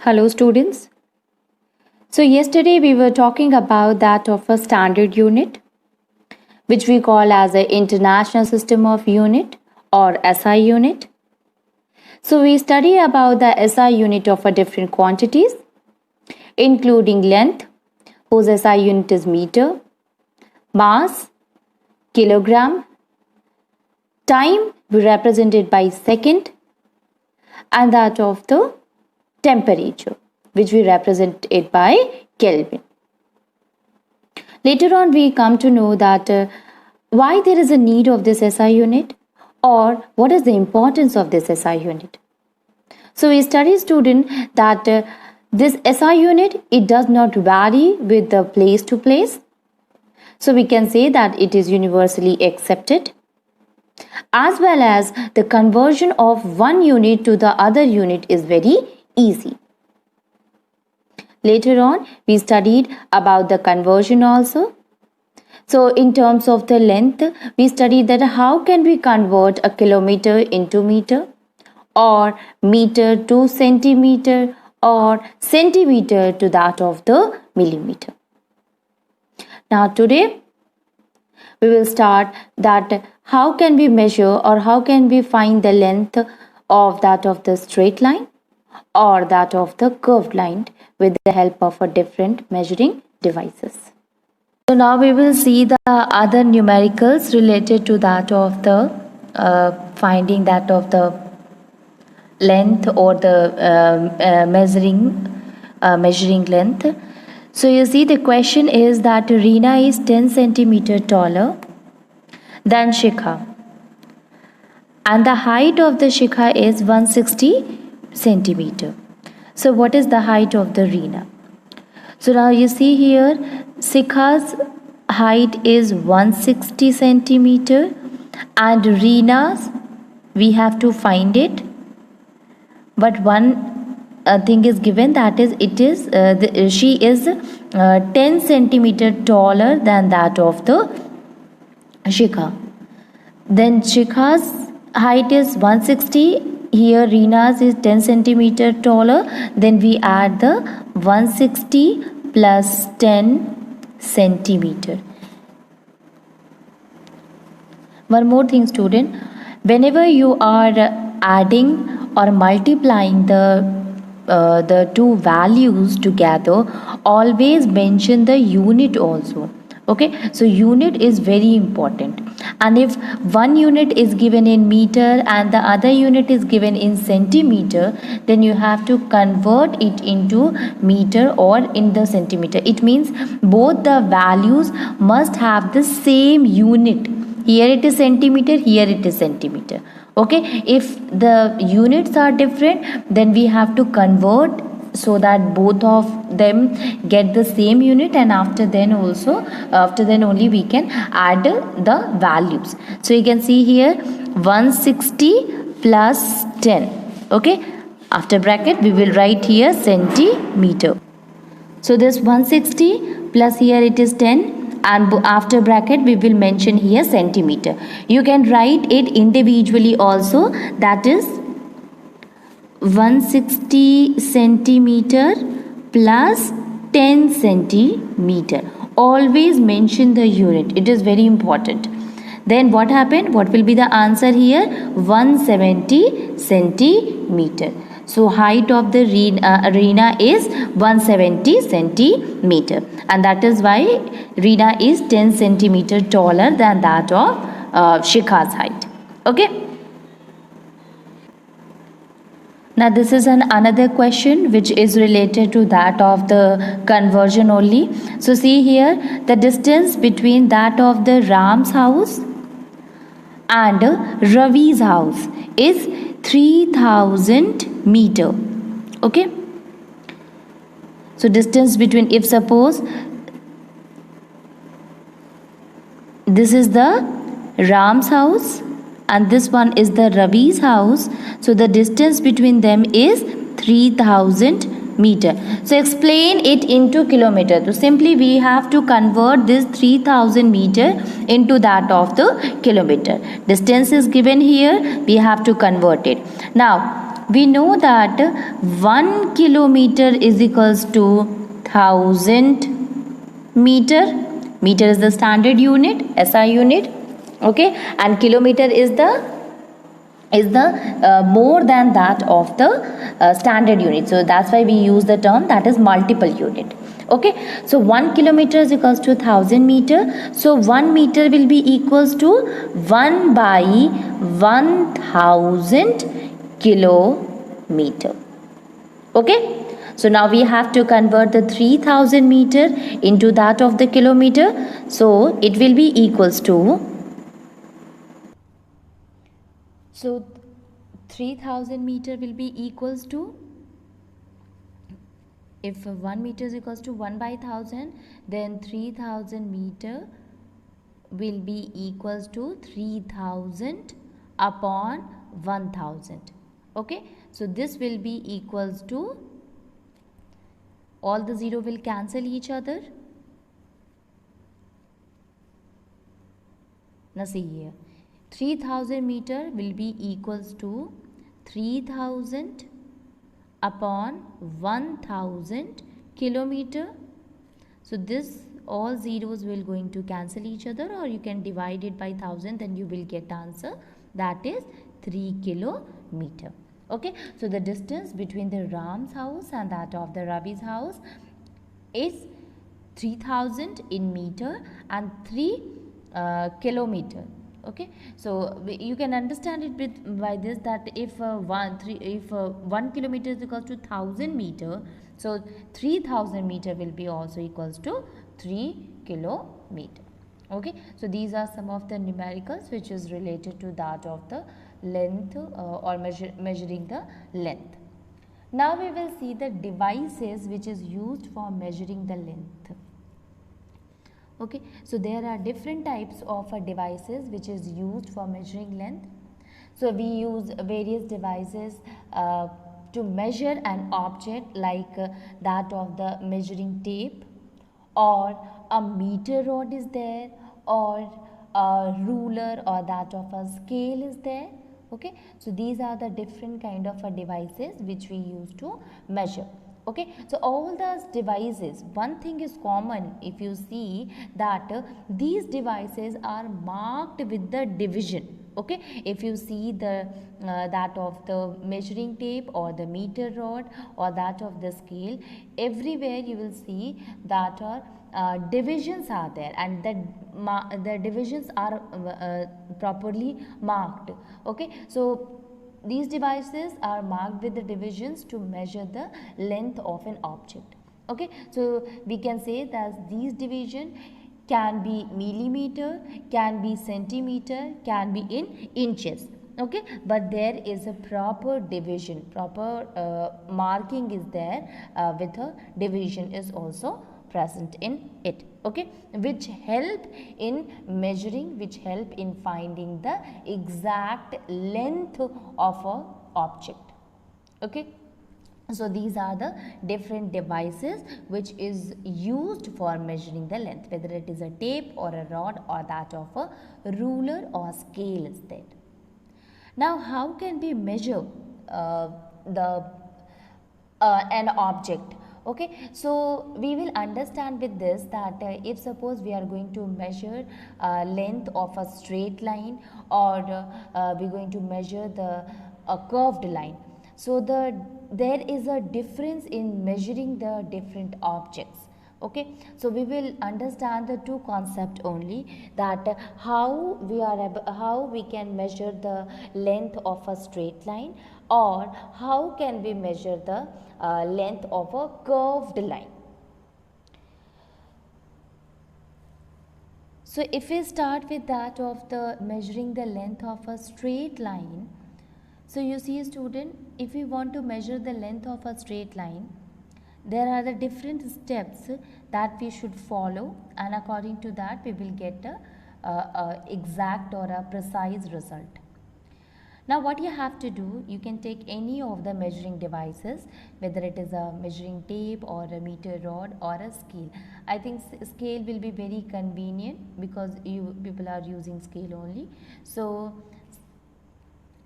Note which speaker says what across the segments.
Speaker 1: Hello, students. So, yesterday we were talking about that of a standard unit, which we call as an International System of Unit or SI unit. So, we study about the SI unit of a different quantities, including length, whose SI unit is meter, mass, kilogram, time represented by second, and that of the temperature, which we represent it by Kelvin. Later on, we come to know that why there is a need of this SI unit or what is the importance of this SI unit. So we study, student, that this SI unit, it does not vary with the place to place. So we can say that it is universally accepted, as well as the conversion of one unit to the other unit is very easy. Later on, we studied about the conversion also. So in terms of the length, we studied that how can we convert a kilometer into meter, or meter to centimeter, or centimeter to that of the millimeter. Now today, we will start that how can we measure or how can we find the length of that of the straight line or that of the curved line with the help of a different measuring devices. So now we will see the other numericals related to that of the finding that of the length or the measuring length. So you see the question is that Reena is 10 centimeter taller than Shikha, and the height of the Shikha is 160 centimeter. So what is the height of the Reena? So now you see here Shikha's height is 160 centimeter and Reena's, we have to find it, but one thing is given, that is she is 10 centimeter taller than that of the Shikha. Then Shikha's height is 160, here Reena's is 10 centimeter taller, then we add the 160 plus 10 centimeter. One more thing, student, whenever you are adding or multiplying the two values together, always mention the unit also. Okay, so unit is very important, and if one unit is given in meter and the other unit is given in centimeter, then you have to convert it into meter or in the centimeter. It means both the values must have the same unit. Here it is centimeter, here it is centimeter. Okay, if the units are different, then we have to convert so that both of them get the same unit, and after then only we can add the values. So you can see here 160 plus 10. Okay, after bracket we will write here centimeter. So this 160 plus here it is 10, and after bracket we will mention here centimeter. You can write it individually also, that is 160 centimeter plus 10 centimeter. Always mention the unit, it is very important. Then what happened? What will be the answer here? 170 centimeter. So height of the Reena is 170 centimeter, and that is why Reena is 10 centimeter taller than that of Shikha's height. Okay. Now this is another question which is related to that of the conversion only. So see here, the distance between that of the Ram's house and Ravi's house is 3000 meter. Okay. So distance between, if suppose this is the Ram's house and this one is the Ravi's house, so the distance between them is 3000 meter. So explain it into kilometer. So simply we have to convert this 3000 meter into that of the kilometer. Distance is given here, we have to convert it. Now we know that 1 kilometer is equals to 1000 meter. Meter is the standard unit, SI unit, okay, and kilometer is the more than that of the standard unit. So that's why we use the term that is multiple unit. Okay, so 1 kilometer is equals to 1000 meter. So 1 meter will be equals to 1 by 1000 kilometer. Okay, so now we have to convert the 3000 meter into that of the kilometer. So it will be equals to, so 3000 meter will be equals to, if 1 meter is equals to 1 by 1000, then 3000 meter will be equals to 3000 upon 1000. Okay, so this will be equals to, all the zero will cancel each other. Now see here, 3000 meter will be equals to 3000 upon 1000 kilometer. So this all zeros will going to cancel each other, or you can divide it by 1000, then you will get answer, that is 3 kilometer. Okay, so the distance between the Ram's house and that of the Ravi's house is 3000 in meter and 3 kilometer. Okay, so you can understand it by this, that if 1 kilometer is equals to 1000 meter, so 3000 meter will be also equals to 3 kilometer. Okay, so these are some of the numericals which is related to that of the length or measuring the length. Now we will see the devices which is used for measuring the length. Okay, so there are different types of devices which is used for measuring length. So we use various devices to measure an object, like that of the measuring tape, or a meter rod is there, or a ruler, or that of a scale is there. Okay, so these are the different kind of devices which we use to measure. Okay, so all those devices, one thing is common, if you see that these devices are marked with the division. Okay, if you see the that of the measuring tape or the meter rod or that of the scale, everywhere you will see that divisions are there, and the divisions are properly marked. Okay, so these devices are marked with the divisions to measure the length of an object. Okay, so we can say that these division can be millimeter, can be centimeter, can be in inches. Okay, but there is a proper division, proper marking is there with a division is also present in it. Okay, which help in measuring, which help in finding the exact length of a object. Okay, so these are the different devices which is used for measuring the length, whether it is a tape or a rod or that of a ruler or scale is there. Now how can we measure an object? Okay, so we will understand with this that if suppose we are going to measure length of a straight line, or we're going to measure the curved line, so there is a difference in measuring the different objects. Okay, so we will understand the two concept only, that how we can measure the length of a straight line, or how can we measure the length of a curved line. So if we start with that of the measuring the length of a straight line, so you see, student, if we want to measure the length of a straight line, there are the different steps that we should follow, and according to that we will get a exact or a precise result. Now what you have to do, you can take any of the measuring devices, whether it is a measuring tape or a meter rod or a scale. I think scale will be very convenient because people are using scale only. So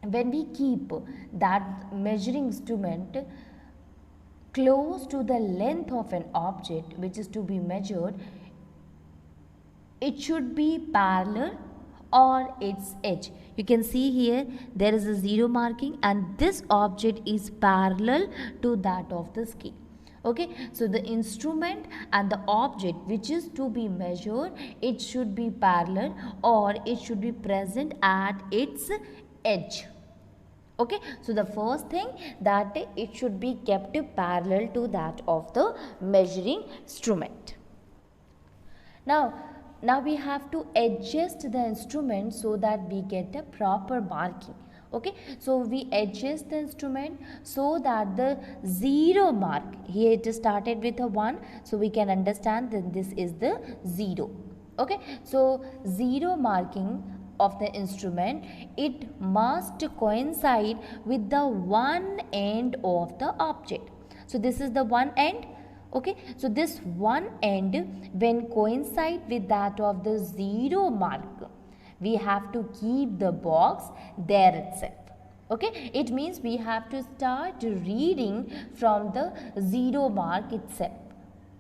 Speaker 1: when we keep that measuring instrument close to the length of an object which is to be measured, it should be parallel or its edge. You can see here there is a 0 marking and this object is parallel to that of the scale. Okay, so the instrument and the object which is to be measured, it should be parallel or it should be present at its edge. Okay, so the first thing that it should be kept parallel to that of the measuring instrument. Now we have to adjust the instrument so that we get a proper marking. Okay, so we adjust the instrument so that the 0 mark, here it is started with a 1, so we can understand that this is the 0. Okay, so 0 marking of the instrument, it must coincide with the one end of the object. So this is the one end. Okay, so this one end when coincide with that of the 0 mark, we have to keep the box there itself. Okay, it means we have to start reading from the 0 mark itself.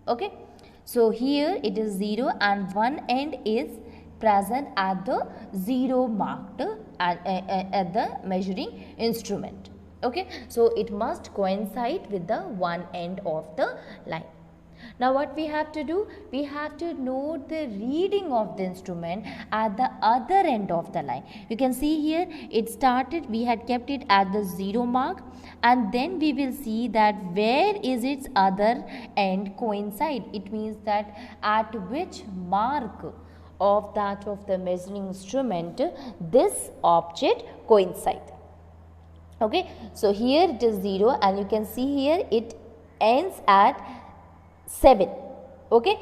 Speaker 1: Okay, so here it is 0 and one end is present at the 0 marked at the measuring instrument. Okay, so it must coincide with the one end of the line. Now what we have to do, we have to note the reading of the instrument at the other end of the line. You can see here it started, we had kept it at the 0 mark, and then we will see that where is its other end coincide. It means that at which mark of that of the measuring instrument this object coincide. Okay, so here it is 0 and you can see here it ends at 7. Okay,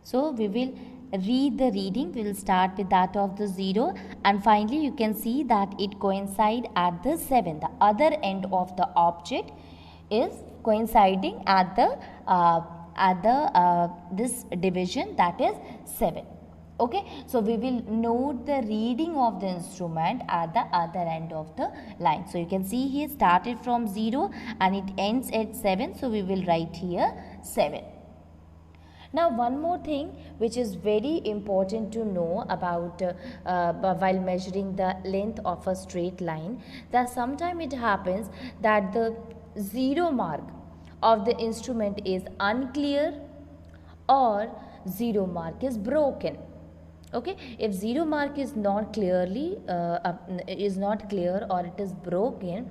Speaker 1: so we will read the reading. We will start with that of the 0 and finally you can see that it coincide at the 7. The other end of the object is coinciding at the this division, that is 7. Okay, so we will note the reading of the instrument at the other end of the line. So you can see here started from 0 and it ends at 7. So we will write here 7. Now one more thing which is very important to know about while measuring the length of a straight line, that sometimes it happens that the 0 mark of the instrument is unclear or 0 mark is broken. Okay, if 0 mark is not clearly is not clear or it is broken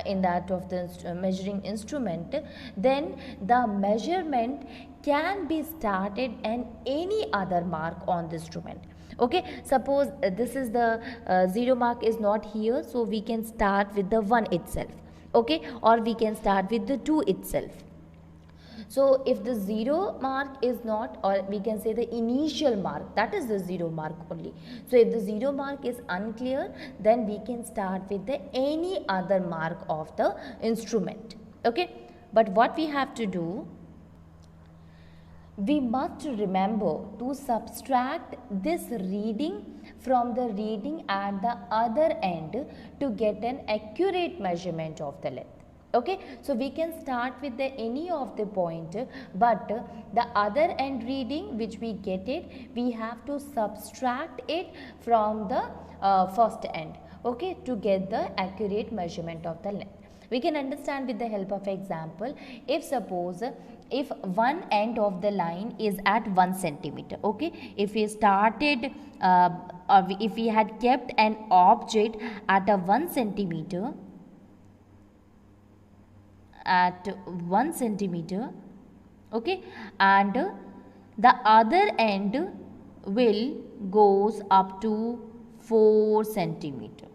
Speaker 1: in that of the measuring instrument, then the measurement can be started and any other mark on the instrument. Okay, suppose this is the 0 mark is not here, so we can start with the 1 itself. Okay, or we can start with the 2 itself. So if the 0 mark is not, or we can say the initial mark, that is the 0 mark only. So if the 0 mark is unclear, then we can start with the any other mark of the instrument. Okay, but what we have to do, we must remember to subtract this reading from the reading at the other end to get an accurate measurement of the length. Okay, so we can start with the any of the point, but the other end reading which we get it, we have to subtract it from the first end. Okay, to get the accurate measurement of the length. We can understand with the help of example. If suppose if one end of the line is at 1 centimeter, okay, if we started or if we had kept an object at a 1 centimeter, at 1 centimeter, okay, and the other end will goes up to 4 centimeter.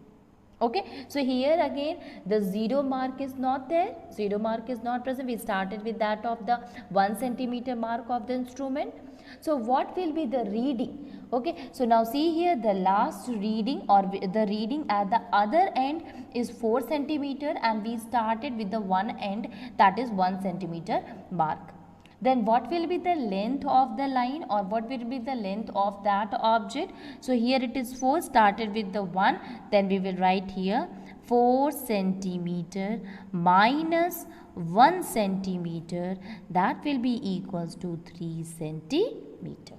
Speaker 1: Okay, so here again the 0 mark is not there, 0 mark is not present. We started with that of the 1 centimeter mark of the instrument. So what will be the reading? Okay, so now see here the last reading or the reading at the other end is 4 centimeter and we started with the one end, that is 1 centimeter mark. Then what will be the length of the line, or what will be the length of that object? So here it is 4, started with the 1, then we will write here 4 centimeter minus 1 centimeter, that will be equals to 3 centimeter.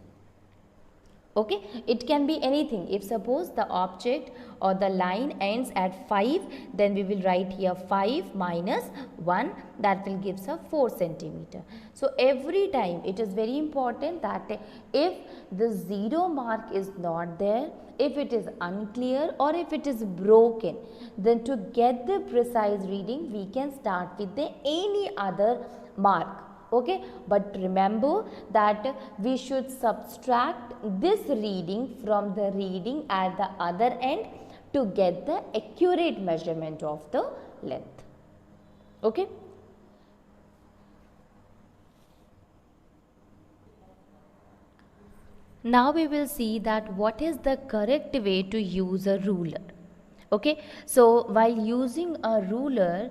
Speaker 1: Okay, it can be anything. If suppose the object or the line ends at 5, then we will write here 5 minus 1, that will give us 4 centimeter. So every time it is very important that if the 0 mark is not there, if it is unclear or if it is broken, then to get the precise reading we can start with the any other mark. Okay, but remember that we should subtract this reading from the reading at the other end to get the accurate measurement of the length. Okay. Now we will see that what is the correct way to use a ruler. Okay, so while using a ruler,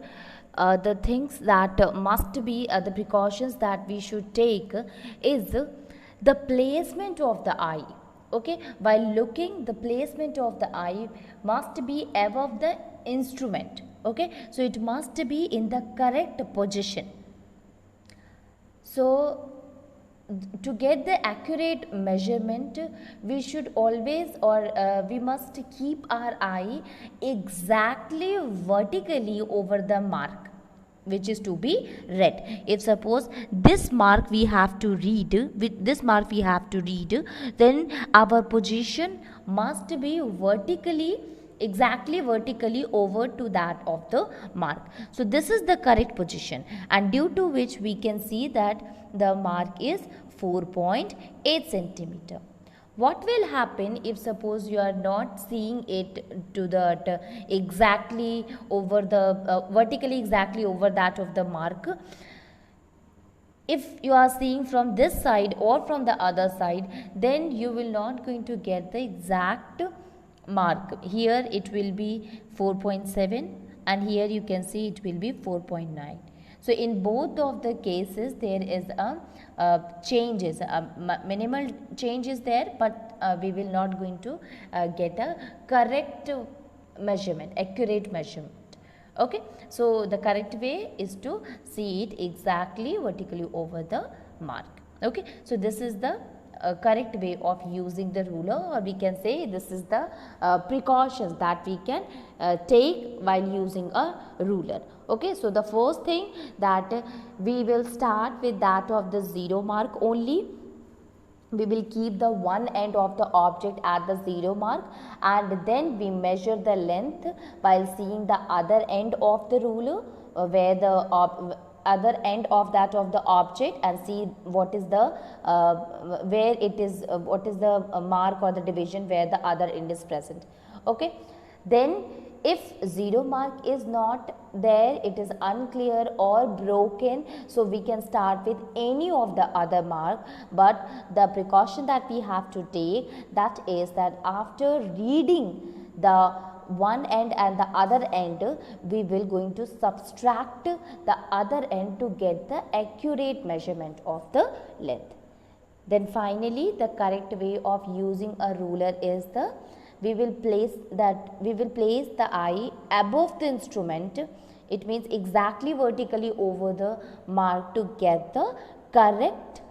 Speaker 1: the things that must be the precautions that we should take is the placement of the eye. Okay, while looking, the placement of the eye must be above the instrument. Okay, so it must be in the correct position. So to get the accurate measurement, we should always we must keep our eye exactly vertically over the mark which is to be read. If suppose this mark we have to read, with this mark we have to read, then our position must be vertically, exactly vertically over to that of the mark. So this is the correct position, and due to which we can see that the mark is 4.8 centimeter. What will happen if suppose you are not seeing it to the exactly over the vertically exactly over that of the mark? If you are seeing from this side or from the other side, then you will not going to get the exact mark. Here it will be 4.7 and here you can see it will be 4.9. So in both of the cases there is a changes, minimal change is there, but we will not going to get a correct measurement, accurate measurement. Okay, so the correct way is to see it exactly vertically over the mark. Okay, so this is the correct way of using the ruler, or we can say this is the precautions that we can take while using a ruler. Okay, so the first thing that we will start with that of the 0 mark only. We will keep the one end of the object at the 0 mark, and then we measure the length while seeing the other end of the ruler where the other end of that of the object, and see what is the where it is what is the mark or the division where the other end is present. Okay, then if 0 mark is not there, it is unclear or broken, so we can start with any of the other mark. But the precaution that we have to take, that is that after reading the one end and the other end, we will going to subtract the other end to get the accurate measurement of the length. Then finally, the correct way of using a ruler is we will place the eye above the instrument. It means exactly vertically over the mark to get the correct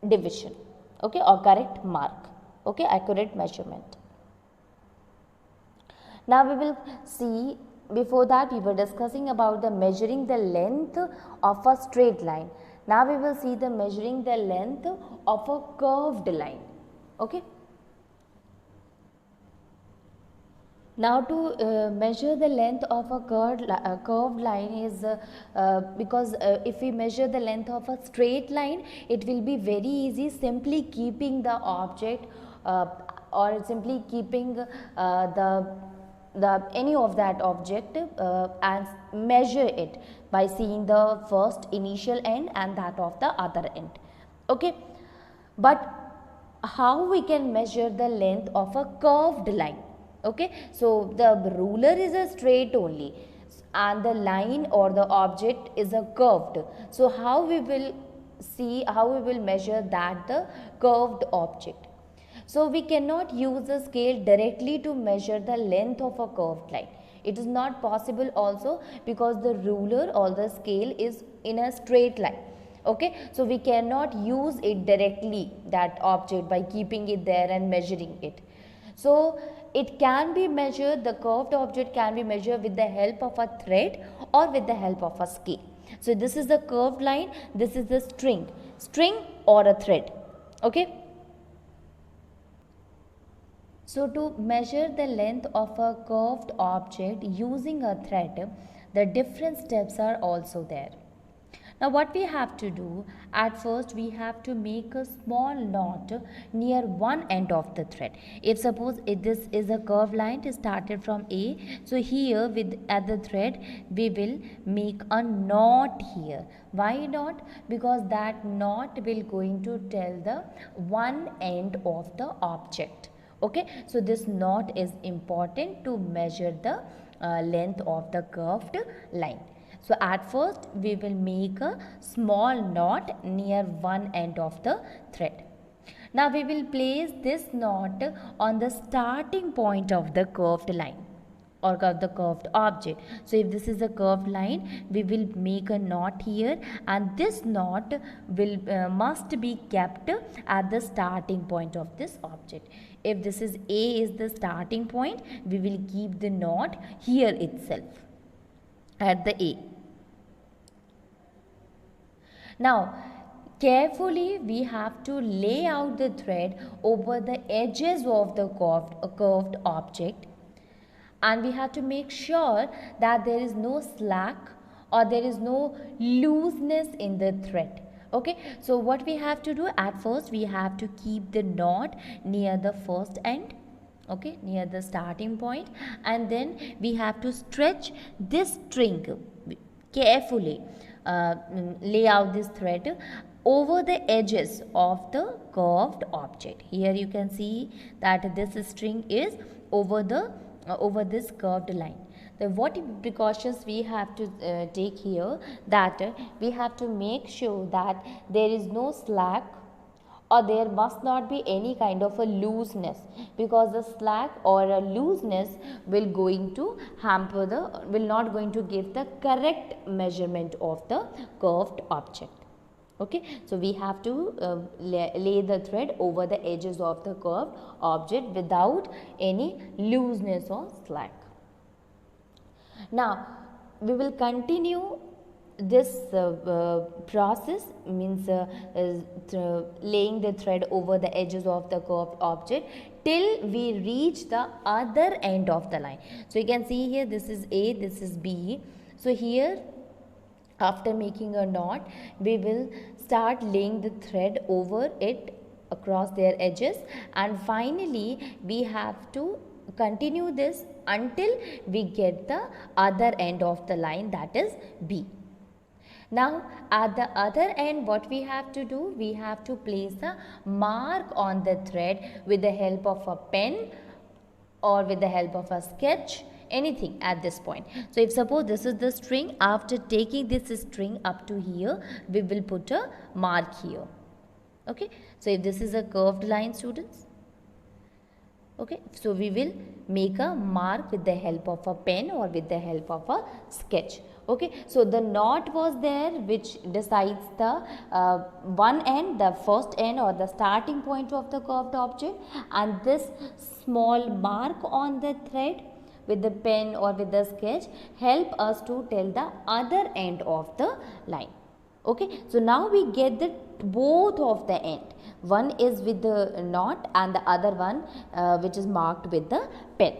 Speaker 1: division, okay, or correct mark, okay, accurate measurement. Now we will see, before that we were discussing about the measuring the length of a straight line. Now we will see the measuring the length of a curved line. Okay. Now to measure the length of a curved line is because if we measure the length of a straight line, it will be very easy, simply keeping the object or simply keeping any of that object and measure it by seeing the first initial end and that of the other end. Okay, but how we can measure the length of a curved line? Okay, so the ruler is a straight only and the line or the object is a curved. So how we will see how we will measure that the curved object. So we cannot use the scale directly to measure the length of a curved line. It is not possible also because the ruler or the scale is in a straight line. Okay, so we cannot use it directly, that object, by keeping it there and measuring it. So it can be measured, the curved object can be measured with the help of a thread or with the help of a scale. So this is the curved line, this is the string or a thread. Okay. So to measure the length of a curved object using a thread, the different steps are also there. Now what we have to do, at first we have to make a small knot near one end of the thread. If suppose this is a curved line, it started from A, so here at the thread we will make a knot here. Why knot? Because that knot will going to tell the one end of the object. Okay, so this knot is important to measure the length of the curved line. So at first we will make a small knot near one end of the thread. Now we will place this knot on the starting point of the curved line or the curved object. So if this is a curved line, we will make a knot here, and this knot will must be kept at the starting point of this object. If this is A is the starting point, we will keep the knot here itself at the A. Now carefully we have to lay out the thread over the edges of the curved object, and we have to make sure that there is no slack or there is no looseness in the thread. Okay, so what we have to do, at first we have to keep the knot near the first end, okay, near the starting point, and then we have to stretch this string carefully. Lay out this thread over the edges of the curved object. Here you can see that this string is over this curved line. What precautions we have to take here, that we have to make sure that there is no slack or there must not be any kind of a looseness, because the slack or a looseness will not going to give the correct measurement of the curved object. Okay, so we have to lay the thread over the edges of the curved object without any looseness or slack. Now we will continue this process, means laying the thread over the edges of the curved object till we reach the other end of the line. So you can see here, this is A, this is B. So here, after making a knot, we will start laying the thread over it across their edges, and finally we have to continue this until we get the other end of the line, that is B. Now at the other end, what we have to do, we have to place a mark on the thread with the help of a pen or with the help of a sketch, anything at this point. So if suppose this is the string, after taking this string up to here, we will put a mark here. Okay, so if this is a curved line, students, okay, so we will make a mark with the help of a pen or with the help of a sketch. Okay, so the knot was there which decides the one end, the first end or the starting point of the curved object, and this small mark on the thread with the pen or with the sketch help us to tell the other end of the line. Okay, so now we get the both of the end. One is with the knot and the other one which is marked with the pen.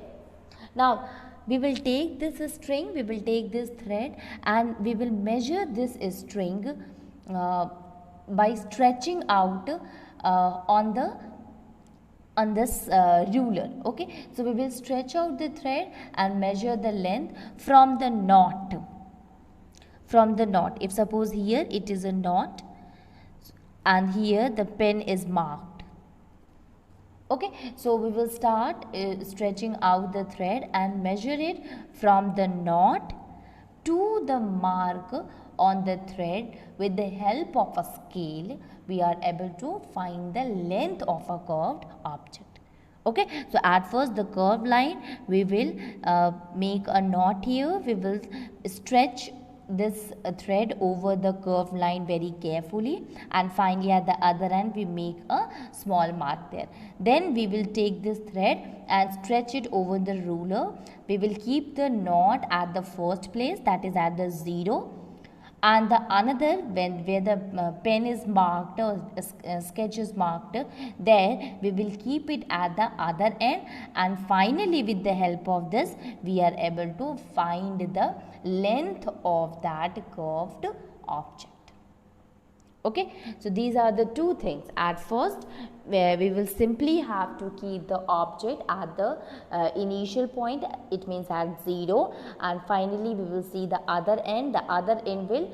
Speaker 1: Now we will take this string, we will take this thread, and we will measure this string by stretching out on this ruler. Okay, so we will stretch out the thread and measure the length from the knot. If suppose here it is a knot and here the pen is marked. Okay, so we will start stretching out the thread and measure it from the knot to the mark on the thread. With the help of a scale, we are able to find the length of a curved object. Okay, so at first the curved line, we will make a knot here. We will stretch this thread over the curved line very carefully, and finally at the other end we make a small mark there. Then we will take this thread and stretch it over the ruler. We will keep the knot at the first place, that is at the 0, and the another where the pen is marked or sketch is marked, there we will keep it at the other end, and finally with the help of this we are able to find the length of that curved object. Okay, so these are the two things. At first, where we will simply have to keep the object at the initial point, it means at 0, and finally we will see the other end. The other end will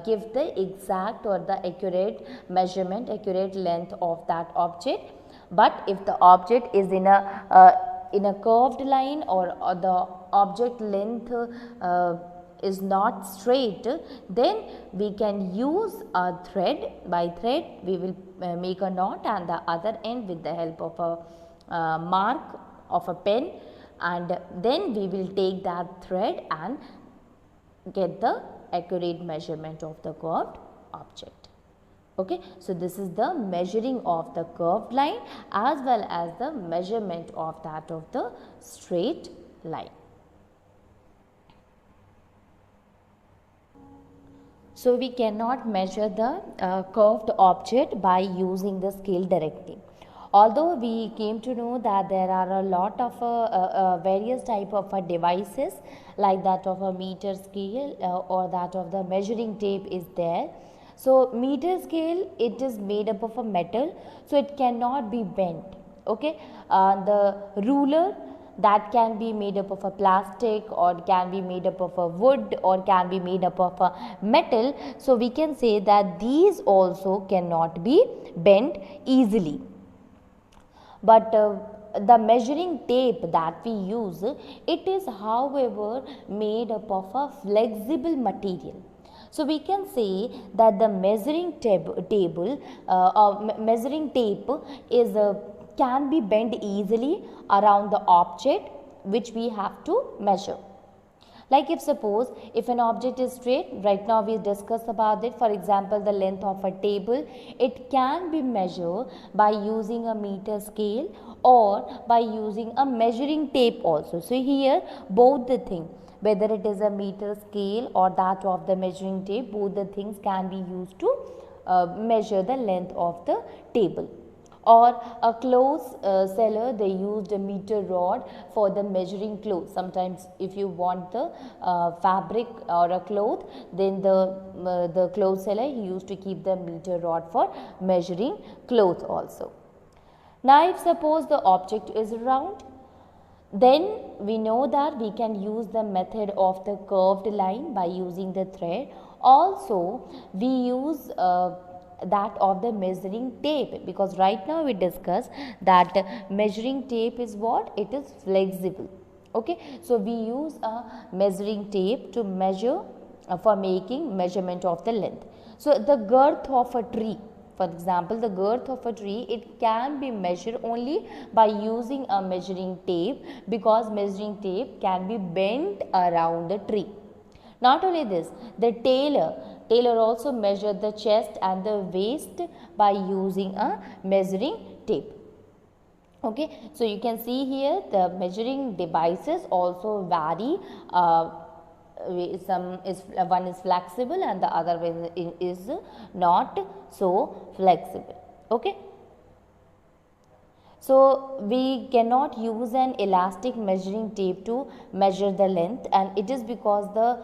Speaker 1: give the exact or the accurate measurement, accurate length of that object. But if the object is in a curved line, or the object length is not straight, then we can use a thread. By thread we will make a knot, and the other end with the help of a mark of a pen, and then we will take that thread and get the accurate measurement of the curved object. Okay, so this is the measuring of the curved line as well as the measurement of that of the straight line. So we cannot measure the curved object by using the scale directly. Although we came to know that there are a lot of various type of devices, like that of a meter scale or that of the measuring tape is there. So meter scale, it is made up of a metal, so it cannot be bent. Okay, the ruler, that can be made up of a plastic, or can be made up of a wood, or can be made up of a metal. So we can say that these also cannot be bent easily. But the measuring tape that we use, it is however made up of a flexible material. So we can say that the measuring tape is can be bent easily around the object which we have to measure. Like if suppose if an object is straight, right now we discussed about it. For example, the length of a table, it can be measured by using a meter scale or by using a measuring tape also. So here both the things, whether it is a meter scale or that of the measuring tape, both the things can be used to measure the length of the table. Or a clothes seller, they used a meter rod for the measuring clothes. Sometimes if you want the fabric or a cloth, then the clothes seller, he used to keep the meter rod for measuring cloth also. Now if suppose the object is round, then we know that we can use the method of the curved line by using the thread. Also we use that of the measuring tape, because right now we discussed that measuring tape is what? It is flexible. Okay, so we use a measuring tape to measure for making measurement of the length. So the girth of a tree, for example, the girth of a tree, it can be measured only by using a measuring tape, because measuring tape can be bent around the tree. Not only this, the tailor also measured the chest and the waist by using a measuring tape. Okay, so you can see here the measuring devices also vary. One is flexible and the other one is not so flexible. Okay. So we cannot use an elastic measuring tape to measure the length, and it is because the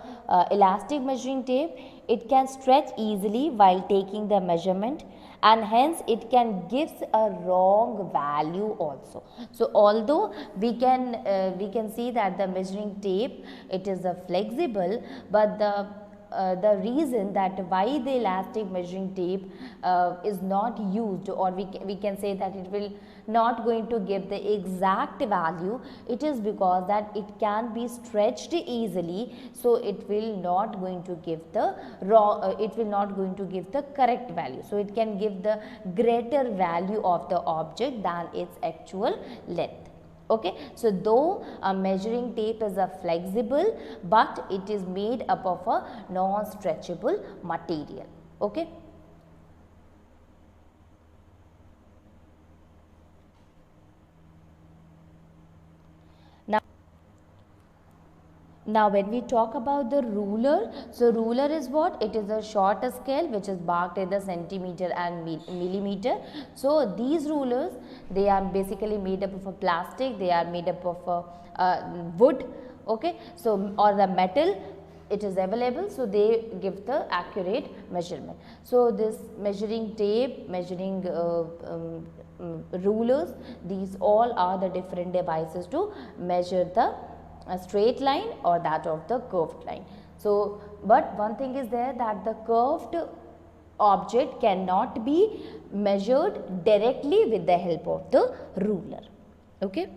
Speaker 1: elastic measuring tape, it can stretch easily while taking the measurement, and hence it can gives a wrong value also. So although we can see that the measuring tape, it is a flexible, but the the reason that why the elastic measuring tape is not used, or we can say that it will not going to give the exact value, it is because that it can be stretched easily, so it will not going to give the it will not going to give the correct value. So it can give the greater value of the object than its actual length. Okay, so though a measuring tape is a flexible, but it is made up of a non-stretchable material. Okay. Now when we talk about the ruler, so ruler is what? It is a short scale which is marked in the centimeter and millimeter. So these rulers, they are basically made up of a plastic, they are made up of a wood, okay, so or the metal, it is available, so they give the accurate measurement. So this measuring tape, measuring rulers, these all are the different devices to measure the a straight line or that of the curved line. So but one thing is there, that the curved object cannot be measured directly with the help of the ruler. Okay.